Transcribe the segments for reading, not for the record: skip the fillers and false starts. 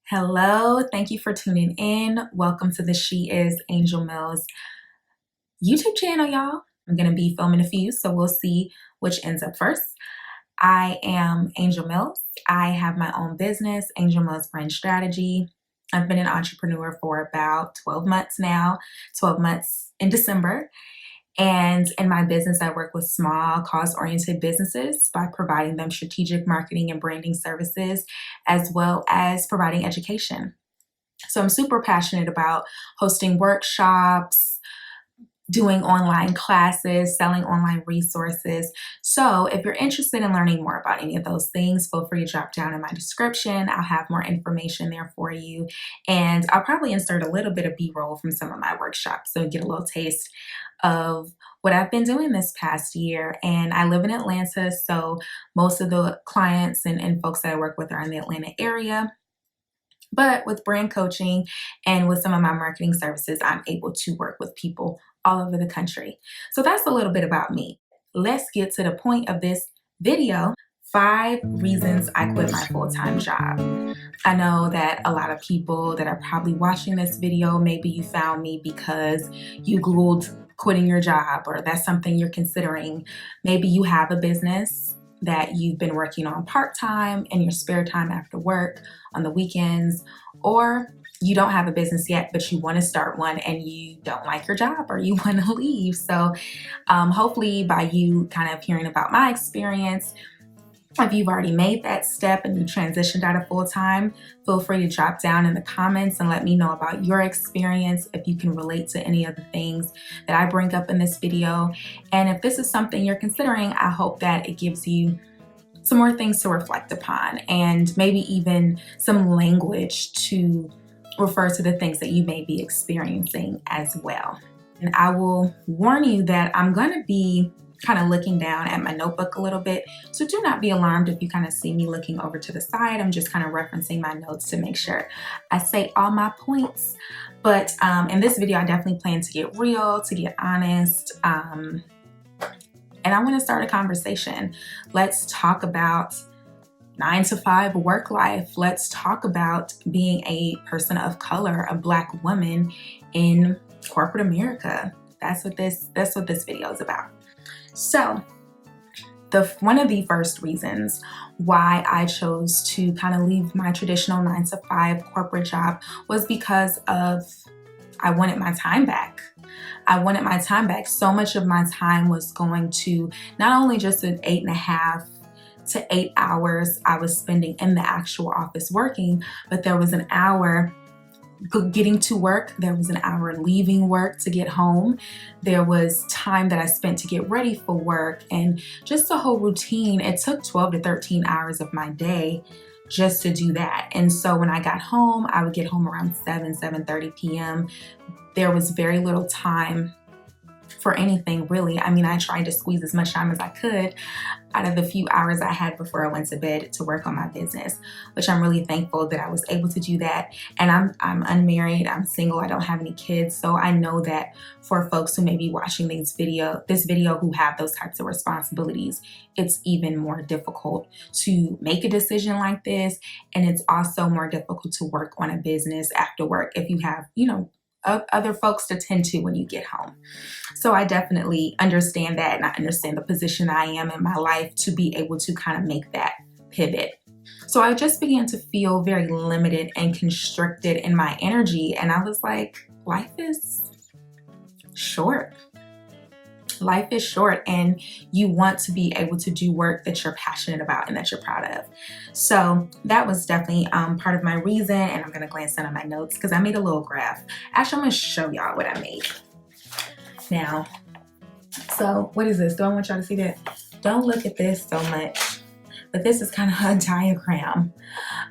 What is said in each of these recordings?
Hello, thank you for tuning in. Welcome to the She Is Angel Mills YouTube channel, y'all. I'm going to be filming a few, so we'll see which ends up first. I am Angel Mills. I have my own business, Angel Mills Brand Strategy. I've been an entrepreneur for about 12 months now, 12 months in December. And in my business, I work with small cause-oriented businesses by providing them strategic marketing and branding services, as well as providing education. So I'm super passionate about hosting workshops, doing online classes, selling online resources. So if you're interested in learning more about any of those things, feel free to drop down in my description. I'll have more information there for you. And I'll probably insert a little bit of B-roll from some of my workshops so you get a little taste of what I've been doing this past year. And I live in Atlanta, so most of the clients and folks that I work with are in the Atlanta area. But with brand coaching and with some of my marketing services, I'm able to work with people all over the country. So that's a little bit about me. Let's get to the point of this video. 5 reasons I quit my full-time job. I know that a lot of people that are probably watching this video, maybe you found me because you Googled quitting your job, or that's something you're considering. Maybe you have a business that you've been working on part-time in your spare time after work, on the weekends, or you don't have a business yet, but you want to start one and you don't like your job or you want to leave. So hopefully by you kind of hearing about my experience, if you've already made that step and you transitioned out of full-time, feel free to drop down in the comments and let me know about your experience, if you can relate to any of the things that I bring up in this video. And if this is something you're considering, I hope that it gives you some more things to reflect upon and maybe even some language to refer to the things that you may be experiencing as well. And I will warn you that I'm going to be kind of looking down at my notebook a little bit. So do not be alarmed if you kind of see me looking over to the side. I'm just kind of referencing my notes to make sure I say all my points. But in this video, I definitely plan to get real, to get honest. And I want to start a conversation. Let's talk about 9-to-5 work life. Let's talk about being a person of color, a Black woman in corporate America. That's what this video is about. So one of the first reasons why I chose to kind of leave my traditional 9-to-5 corporate job was because I wanted my time back. I wanted my time back. So much of my time was going to not only just an 8.5 to 8 hours I was spending in the actual office working, but there was an hour getting to work, there was an hour leaving work to get home, there was time that I spent to get ready for work, and just the whole routine. It took 12 to 13 hours of my day just to do that. And so when I got home, I would get home around 7:30 p.m. There was very little time for anything really. I mean, I tried to squeeze as much time as I could out of the few hours I had before I went to bed to work on my business, which I'm really thankful that I was able to do that. And I'm unmarried, I'm single, I don't have any kids. So I know that for folks who may be watching this video who have those types of responsibilities, it's even more difficult to make a decision like this. And it's also more difficult to work on a business after work if you have, other folks to tend to when you get home. So I definitely understand that, and I understand the position I am in my life to be able to kind of make that pivot. So I just began to feel very limited and constricted in my energy, and I was like, life is short. Life is short, and you want to be able to do work that you're passionate about and that you're proud of. So that was definitely part of my reason, and I'm going to glance down at my notes because I made a little graph. Actually, I'm going to show y'all what I made. Now, so what is this? Do I want y'all to see that? Don't look at this so much, but this is kind of a diagram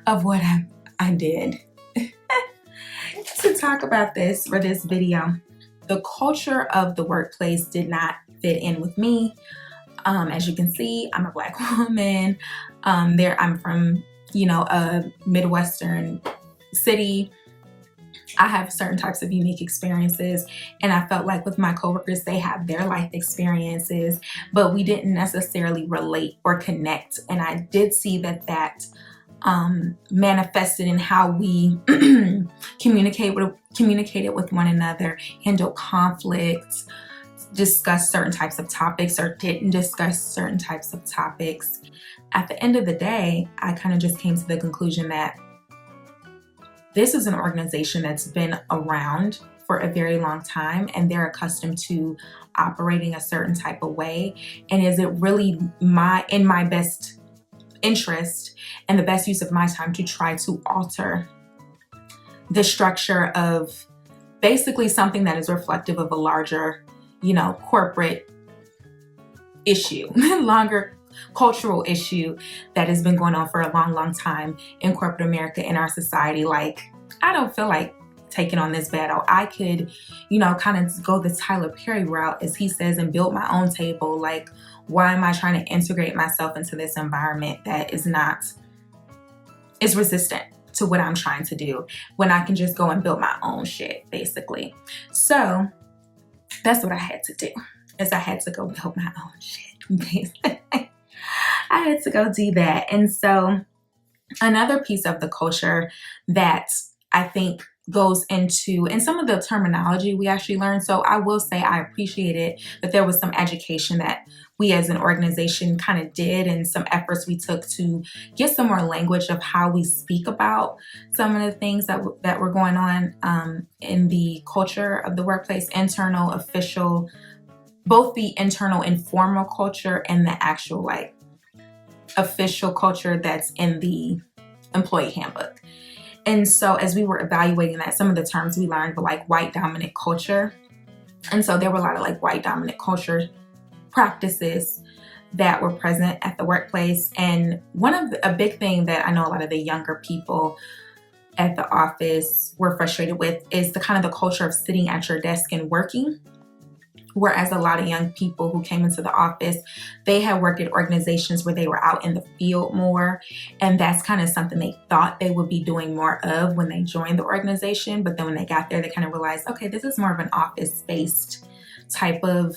of what I did to talk about this for this video. The culture of the workplace did not fit in with me. As you can see, I'm a Black woman. I'm from, a Midwestern city. I have certain types of unique experiences, and I felt like with my coworkers, they have their life experiences, but we didn't necessarily relate or connect. And I did see that manifested in how we communicated with one another, handle conflicts, discuss certain types of topics, or didn't discuss certain types of topics. At the end of the day, I kind of just came to the conclusion that this is an organization that's been around for a very long time, and they're accustomed to operating a certain type of way. And is it really in my best interest and the best use of my time to try to alter the structure of basically something that is reflective of a larger, corporate issue, longer cultural issue that has been going on for a long, long time in corporate America, in our society? Like, I don't feel like taking on this battle. I could, kind of go the Tyler Perry route, as he says, and build my own table. Like, why am I trying to integrate myself into this environment that is resistant to what I'm trying to do, when I can just go and build my own shit, basically? So that's what I had to do, is I had to go build my own shit, basically. I had to go do that. And so another piece of the culture that I think goes into, and some of the terminology we actually learned. So I will say I appreciated that there was some education that we as an organization kind of did, and some efforts we took to get some more language of how we speak about some of the things that were going on in the culture of the workplace, internal, official, both the internal informal culture and the actual official culture that's in the employee handbook. And so as we were evaluating that, some of the terms we learned were like white dominant culture. And so there were a lot of white dominant culture practices that were present at the workplace. And a big thing that I know a lot of the younger people at the office were frustrated with is the kind of the culture of sitting at your desk and working. Whereas a lot of young people who came into the office, they had worked at organizations where they were out in the field more. And that's kind of something they thought they would be doing more of when they joined the organization. But then when they got there, they kind of realized, okay, this is more of an office-based type of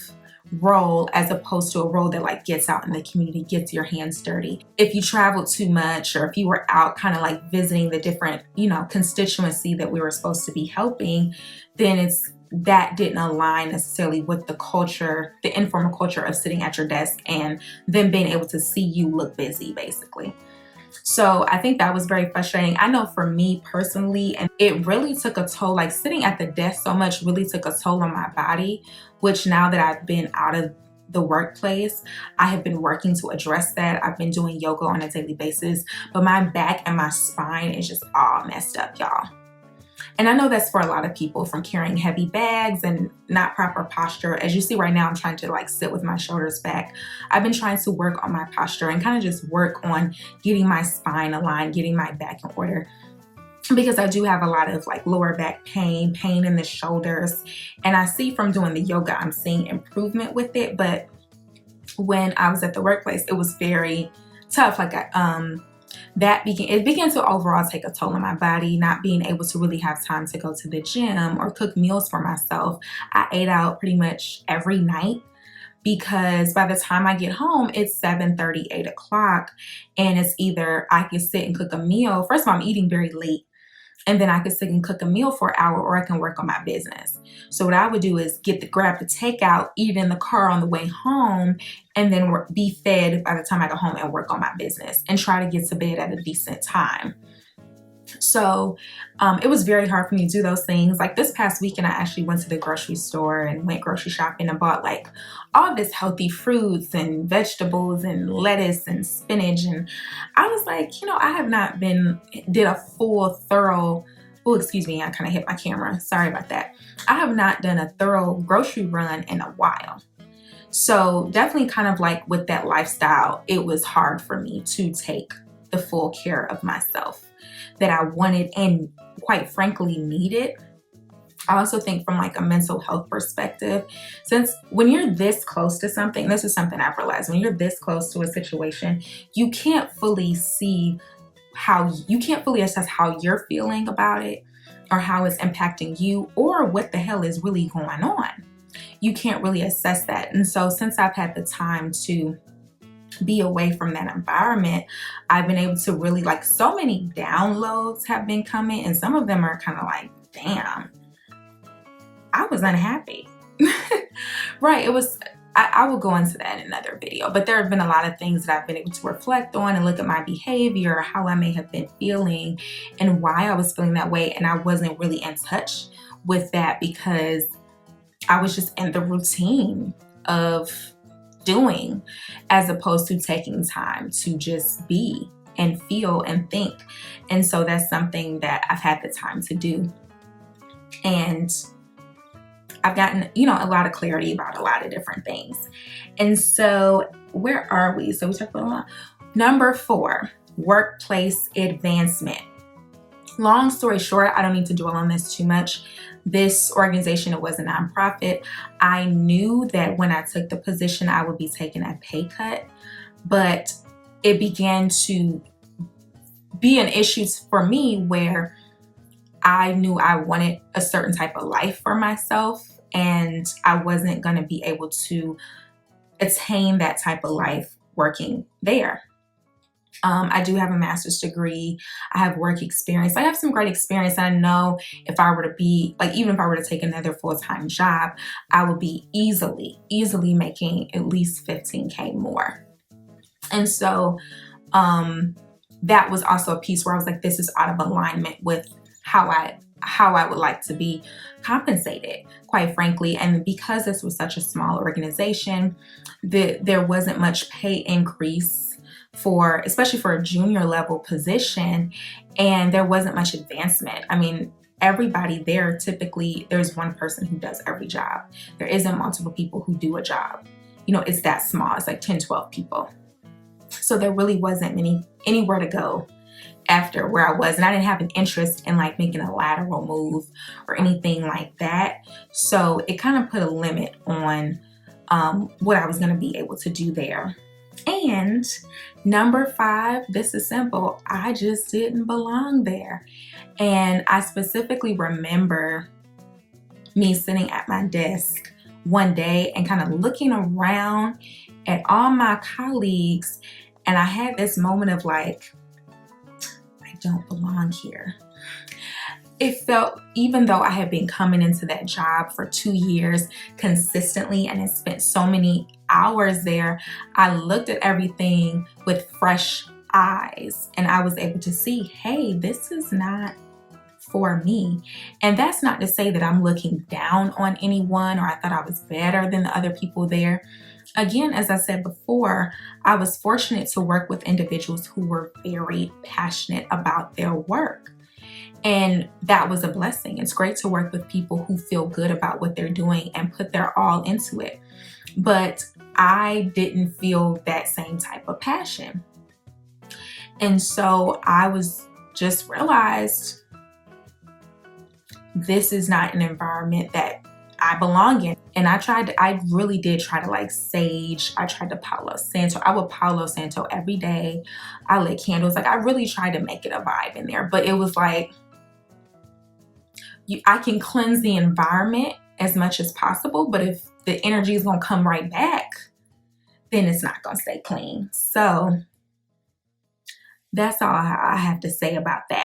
role, as opposed to a role that gets out in the community, gets your hands dirty. If you traveled too much, or if you were out kind of visiting the different, constituency that we were supposed to be helping, then that didn't align necessarily with the culture, the informal culture of sitting at your desk and then being able to see you look busy, basically. So I think that was very frustrating. I know for me personally, and it really took a toll, sitting at the desk so much really took a toll on my body, which now that I've been out of the workplace, I have been working to address that. I've been doing yoga on a daily basis, but my back and my spine is just all messed up, y'all. And I know that's for a lot of people, from carrying heavy bags and not proper posture. As you see right now, I'm trying to sit with my shoulders back. I've been trying to work on my posture and kind of just work on getting my spine aligned, getting my back in order, because I do have a lot of lower back pain in the shoulders. And I see from doing the yoga, I'm seeing improvement with it. But when I was at the workplace, it was very tough. It began to overall take a toll on my body, not being able to really have time to go to the gym or cook meals for myself. I ate out pretty much every night, because by the time I get home, it's 7:30, 8 o'clock. And it's either I can sit and cook a meal. First of all, I'm eating very late. And then I could sit and cook a meal for an hour, or I can work on my business. So what I would do is grab the takeout, eat it in the car on the way home, and then be fed by the time I go home and work on my business and try to get to bed at a decent time. So it was very hard for me to do those things. This past weekend, I actually went to the grocery store and went grocery shopping and bought all this healthy fruits and vegetables and lettuce and spinach. And I was I have not did a full thorough, oh, excuse me, I kind of hit my camera. Sorry about that. I have not done a thorough grocery run in a while. So definitely kind of with that lifestyle, it was hard for me to take the full care of myself that I wanted and quite frankly needed. I also think from a mental health perspective, since when you're this close to something, this is something I've realized, when you're this close to a situation, you can't fully assess how you're feeling about it, or how it's impacting you, or what the hell is really going on. You can't really assess that. And so since I've had the time to be away from that environment, I've been able to really, like, so many downloads have been coming, and some of them are kind of like, damn, I was unhappy. Right, it was, I will go into that in another video, but there have been a lot of things that I've been able to reflect on and look at my behavior, how I may have been feeling and why I was feeling that way. And I wasn't really in touch with that because I was just in the routine of doing, as opposed to taking time to just be and feel and think. And so that's something that I've had the time to do. And I've gotten, you know, a lot of clarity about a lot of different things. And so where are we? So we talked about a lot. Number 4, workplace advancement. Long story short, I don't need to dwell on this too much. This organization, it was a nonprofit. I knew that when I took the position, I would be taking a pay cut, but it began to be an issue for me where I knew I wanted a certain type of life for myself, and I wasn't going to be able to attain that type of life working there. I do have a master's degree. I have work experience. I have some great experience. I know if I were to be, like, even if I were to take another full-time job, I would be easily making at least 15K more. And so that was also a piece where I was like, this is out of alignment with how I would like to be compensated, quite frankly. And because this was such a small organization, there wasn't much pay increase especially for a junior level position, and there wasn't much advancement. I mean, everybody there, typically there's one person who does every job. There isn't multiple people who do a job. You know, it's that small. It's like 10, 12 people. So there really wasn't anywhere to go after where I was, and I didn't have an interest in like making a lateral move or anything like that. So it kind of put a limit on what I was going to be able to do there. And number 5, this is simple. I just didn't belong there. And I specifically remember me sitting at my desk one day and kind of looking around at all my colleagues, and I had this moment of like, I don't belong here. It felt, even though I had been coming into that job for 2 years consistently and had spent so many hours there, I looked at everything with fresh eyes and I was able to see, hey, this is not for me. And that's not to say that I'm looking down on anyone or I thought I was better than the other people there. Again, as I said before, I was fortunate to work with individuals who were very passionate about their work. And that was a blessing. It's great to work with people who feel good about what they're doing and put their all into it. But I didn't feel that same type of passion. And so I was just realized this is not an environment that I belong in. And I really did try to like sage. I tried to Palo Santo. I would Palo Santo every day. I lit candles. Like I really tried to make it a vibe in there. But it was like, I can cleanse the environment as much as possible, but if the energy is going to come right back, then it's not going to stay clean. So that's all I have to say about that.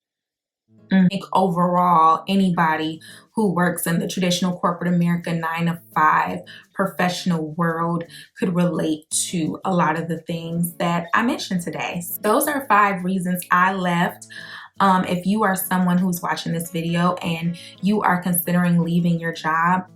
I think overall, anybody who works in the traditional corporate America 9-to-5 professional world could relate to a lot of the things that I mentioned today. Those are 5 reasons I left. If you are someone who's watching this video and you are considering leaving your job,